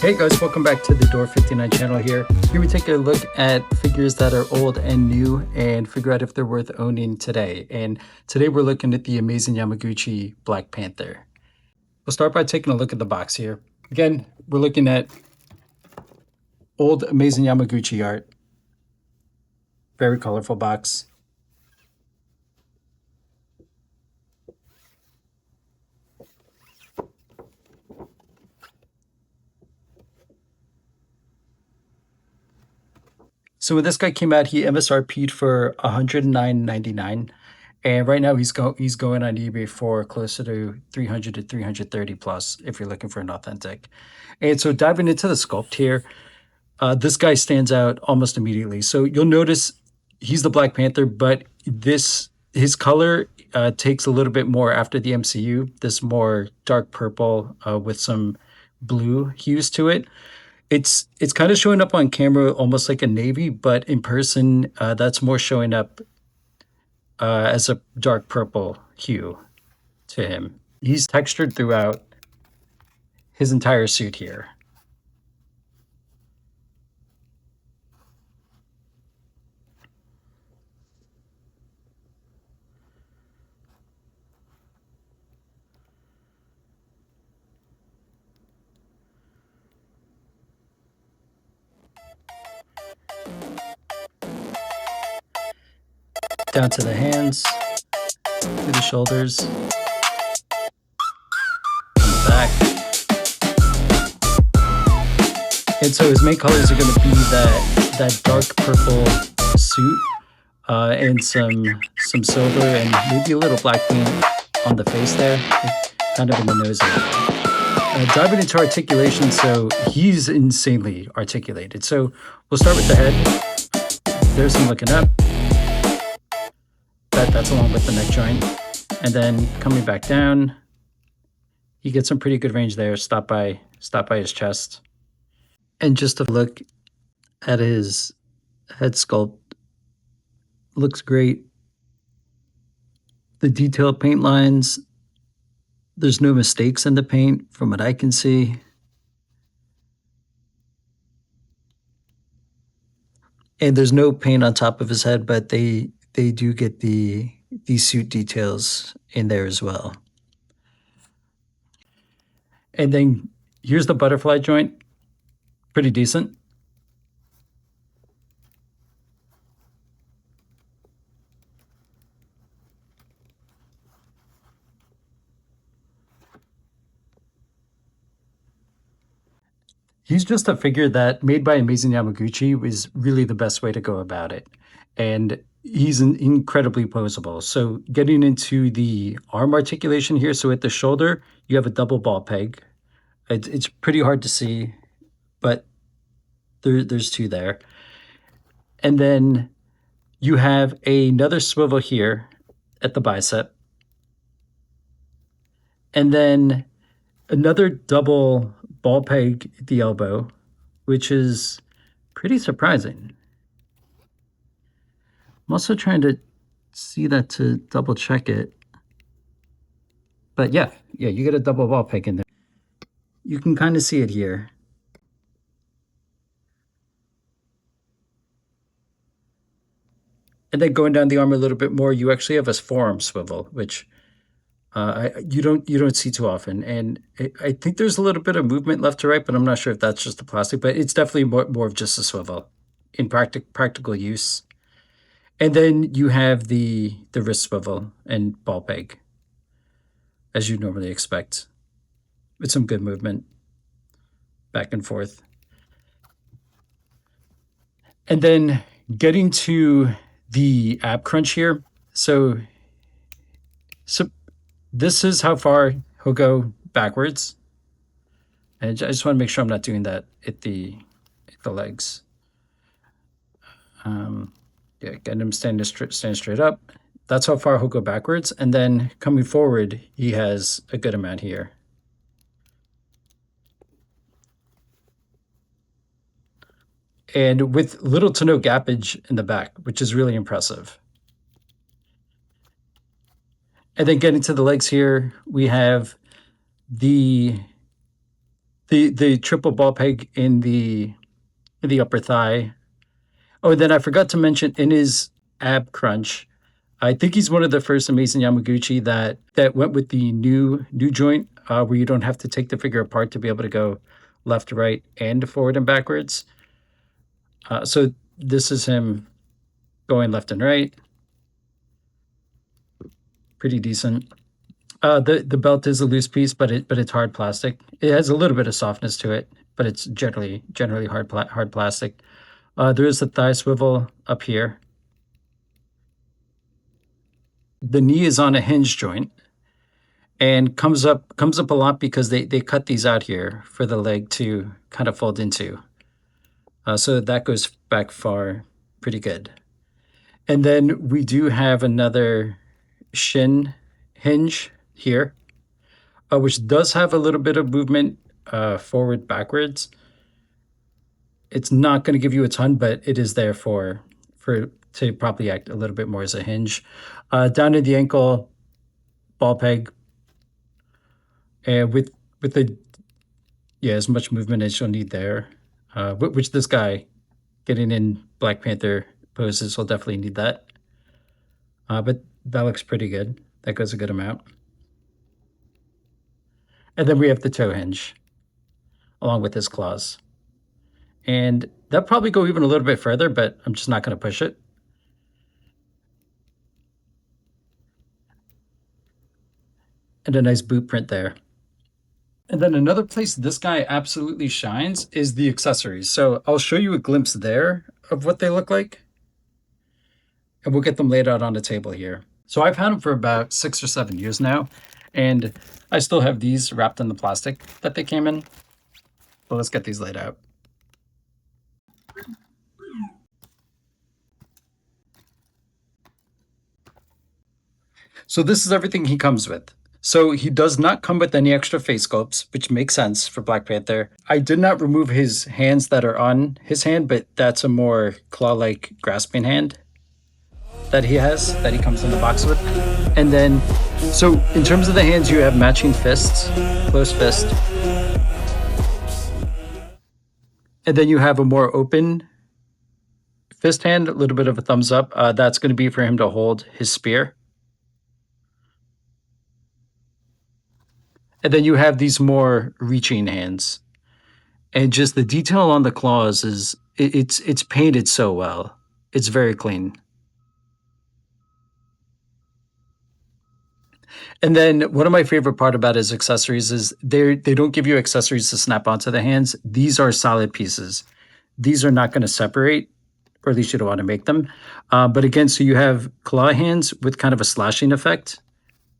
Hey guys, welcome back to the Door 59 channel here. Here we take a look at figures that are old and new and figure out if they're worth owning today. And today we're looking at the amazing Yamaguchi Black Panther. We'll start by taking a look at the box here. Again, we're looking at old amazing Yamaguchi art. Very colorful box. So when this guy came out, he MSRP'd for $109.99, and right now he's going on eBay for closer to 300 to 330 plus if you're looking for an authentic. And so diving into the sculpt here, this guy stands out almost immediately. So you'll notice he's the Black Panther, but his color takes a little bit more after the MCU. This more dark purple with some blue hues to it. It's kind of showing up on camera almost like a navy, but in person, that's more showing up as a dark purple hue to him. He's textured throughout his entire suit here. Down to the hands, to the shoulders, on the back. And so his main colors are going to be that dark purple suit and some silver and maybe a little black paint on the face there, kind of in the nose area. Diving into articulation, so he's insanely articulated. So we'll start with the head. There's him looking up. That's along with the neck joint. And then coming back down, you get some pretty good range there, stop by his chest. And just a look at his head sculpt, looks great. The detailed paint lines, there's no mistakes in the paint from what I can see. And there's no paint on top of his head, but they do get the suit details in there as well. And then here's the butterfly joint, pretty decent. He's just a figure that, made by Amazing Yamaguchi, was really the best way to go about it. And he's incredibly posable. So getting into the arm articulation here, so at the shoulder, you have a double ball peg. It's pretty hard to see, but there's two there. And then you have another swivel here at the bicep. And then another double ball peg at the elbow, which is pretty surprising. I'm also trying to see that to double check it. But yeah, you get a double ball peg in there. You can kind of see it here. And then going down the arm a little bit more, you actually have a forearm swivel, which you don't see too often. And I think there's a little bit of movement left to right, but I'm not sure if that's just the plastic, but it's definitely more of just a swivel in practical use. And then you have the wrist swivel and ball peg, as you normally expect, with some good movement back and forth. And then getting to the ab crunch here. So this is how far he'll go backwards. And I just want to make sure I'm not doing that at the legs. Yeah, getting him stand straight up. That's how far he'll go backwards. And then coming forward, he has a good amount here. And with little to no gappage in the back, which is really impressive. And then getting to the legs here, we have the The triple ball peg in the upper thigh. Oh, and then I forgot to mention in his ab crunch, I think he's one of the first amazing Yamaguchi that went with the new joint, where you don't have to take the figure apart to be able to go left, right, and forward and backwards. So this is him going left and right, pretty decent. The belt is a loose piece, but it's hard plastic. It has a little bit of softness to it, but it's generally hard plastic. There is a thigh swivel up here. The knee is on a hinge joint and comes up a lot because they cut these out here for the leg to kind of fold into. So that goes back far, pretty good. And then we do have another shin hinge here, which does have a little bit of movement forward backwards. It's not going to give you a ton, but it is there for to probably act a little bit more as a hinge. Down to the ankle, ball peg, and with the yeah, as much movement as you'll need there. Which this guy getting in Black Panther poses will definitely need that. But that looks pretty good. That goes a good amount. And then we have the toe hinge along with his claws. And that'll probably go even a little bit further, but I'm just not going to push it. And a nice boot print there. And then another place this guy absolutely shines is the accessories. So I'll show you a glimpse there of what they look like. And we'll get them laid out on the table here. So I've had them for about 6 or 7 years now. And I still have these wrapped in the plastic that they came in. But let's get these laid out. So this is everything he comes with. So he does not come with any extra face sculpts, which makes sense for Black Panther. I did not remove his hands that are on his hand, but that's a more claw-like grasping hand that he has, that he comes in the box with. And then, so in terms of the hands, you have matching fists, closed fist. And then you have a more open fist hand, a little bit of a thumbs up. That's going to be for him to hold his spear. And then you have these more reaching hands. And just the detail on the claws is it's painted so well. It's very clean. And then one of my favorite part about his accessories is they don't give you accessories to snap onto the hands. These are solid pieces. These are not going to separate, or at least you don't want to make them. But again, so you have claw hands with kind of a slashing effect,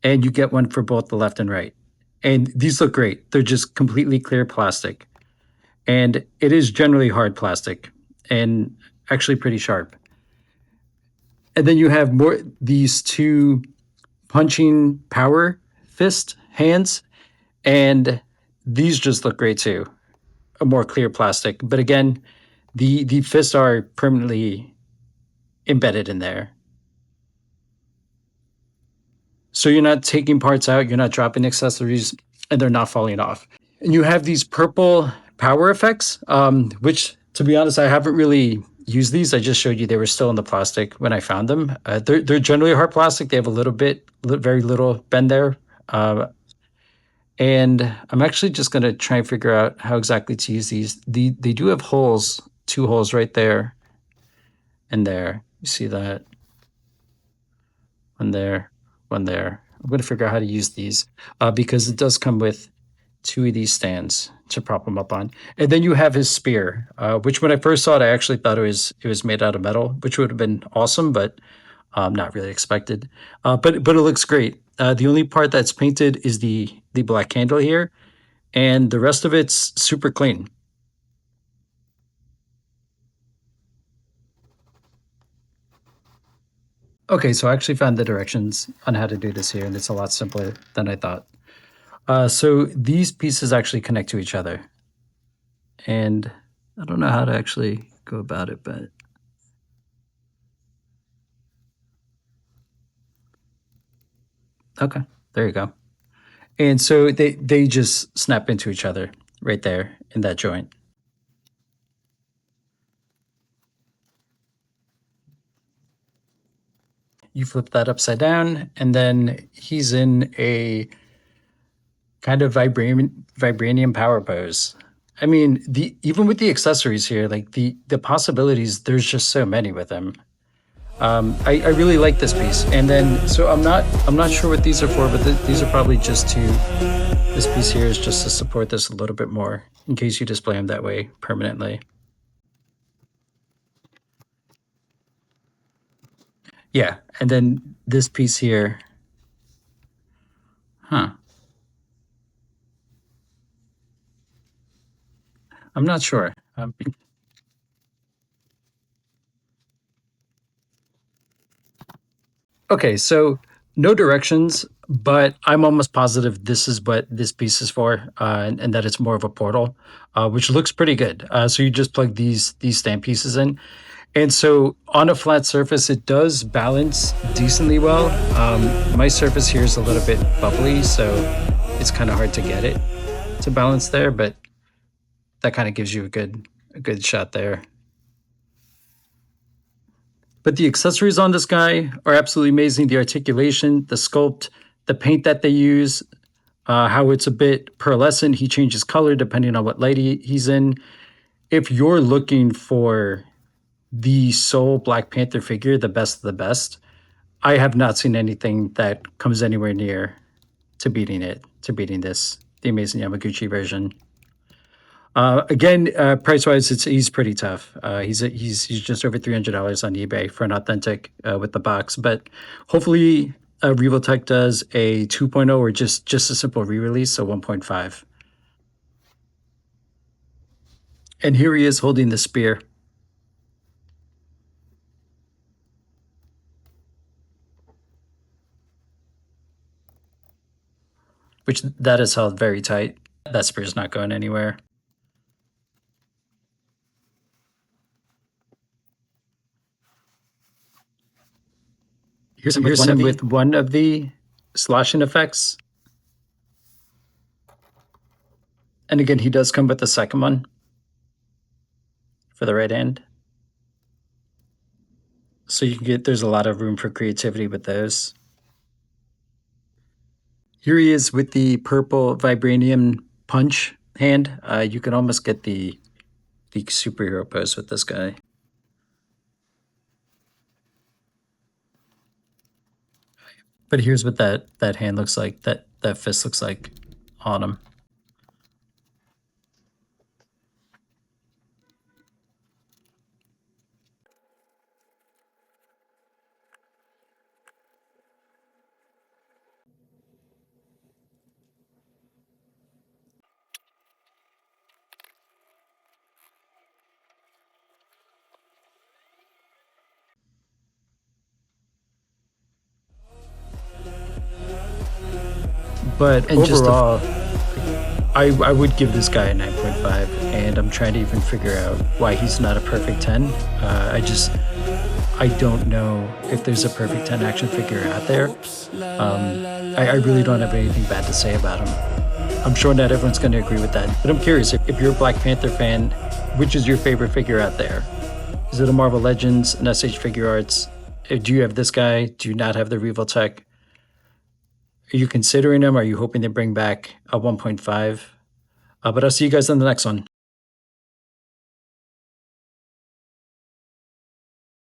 and you get one for both the left and right. And these look great. They're just completely clear plastic. And it is generally hard plastic and actually pretty sharp. And then you have more these two punching power fist hands, and these just look great too. A more clear plastic. But again, the fists are permanently embedded in there. So you're not taking parts out, you're not dropping accessories, and they're not falling off. And you have these purple power effects, which, to be honest, I haven't really used these. I just showed you they were still in the plastic when I found them. They're generally hard plastic. They have a little bit, very little bend there. And I'm actually just going to try and figure out how exactly to use these. They do have holes, 2 holes right there and there. You see that? One there, one there. I'm going to figure out how to use these because it does come with 2 of these stands to prop him up on. And then you have his spear, which when I first saw it, I actually thought it was made out of metal, which would have been awesome, but not really expected. But it looks great. The only part that's painted is the black handle here, and the rest of it's super clean. Okay, so I actually found the directions on how to do this here, and it's a lot simpler than I thought. So these pieces actually connect to each other. And I don't know how to actually go about it, but okay, there you go. And so they just snap into each other. right there in that joint. You flip that upside down, and then he's in a kind of vibranium power pose. I mean, the even with the accessories here, like the possibilities, there's just so many with him. I really like this piece, and then so I'm not sure what these are for, but these are probably just to this piece here is just to support this a little bit more in case you display them that way permanently. Yeah, and then this piece here, huh? I'm not sure. Okay, so no directions, but I'm almost positive this is what this piece is for, and that it's more of a portal, which looks pretty good. So you just plug these stamp pieces in, and so on a flat surface, it does balance decently well. My surface here is a little bit bubbly, so it's kind of hard to get it to balance there, but that kind of gives you a good shot there. But the accessories on this guy are absolutely amazing. The articulation, the sculpt, the paint that they use, how it's a bit pearlescent. He changes color depending on what light he's in. If you're looking for the sole Black Panther figure, the best of the best, I have not seen anything that comes anywhere near to beating this, the amazing Yamaguchi version. Again, price wise, he's pretty tough. He's just over $300 on eBay for an authentic with the box. But hopefully, Revoltech does a 2.0 or just a simple re-release, so 1.5. And here he is holding the spear, which that is held very tight. That spear's not going anywhere. Here's him with one of the sloshing effects. And again, he does come with the second one for the right hand. So you can get, there's a lot of room for creativity with those. Here he is with the purple vibranium punch hand. You can almost get the superhero pose with this guy. But here's what that hand looks like, that fist looks like on him. But and overall, I would give this guy a 9.5, and I'm trying to even figure out why he's not a perfect 10. I don't know if there's a perfect 10 action figure out there. I really don't have anything bad to say about him. I'm sure not everyone's going to agree with that, but I'm curious, if you're a Black Panther fan, which is your favorite figure out there? Is it a Marvel Legends, an SH Figure Arts? Do you have this guy? Do you not have the Revoltech? Are you considering them? Are you hoping to bring back a 1.5? But I'll see you guys on the next one.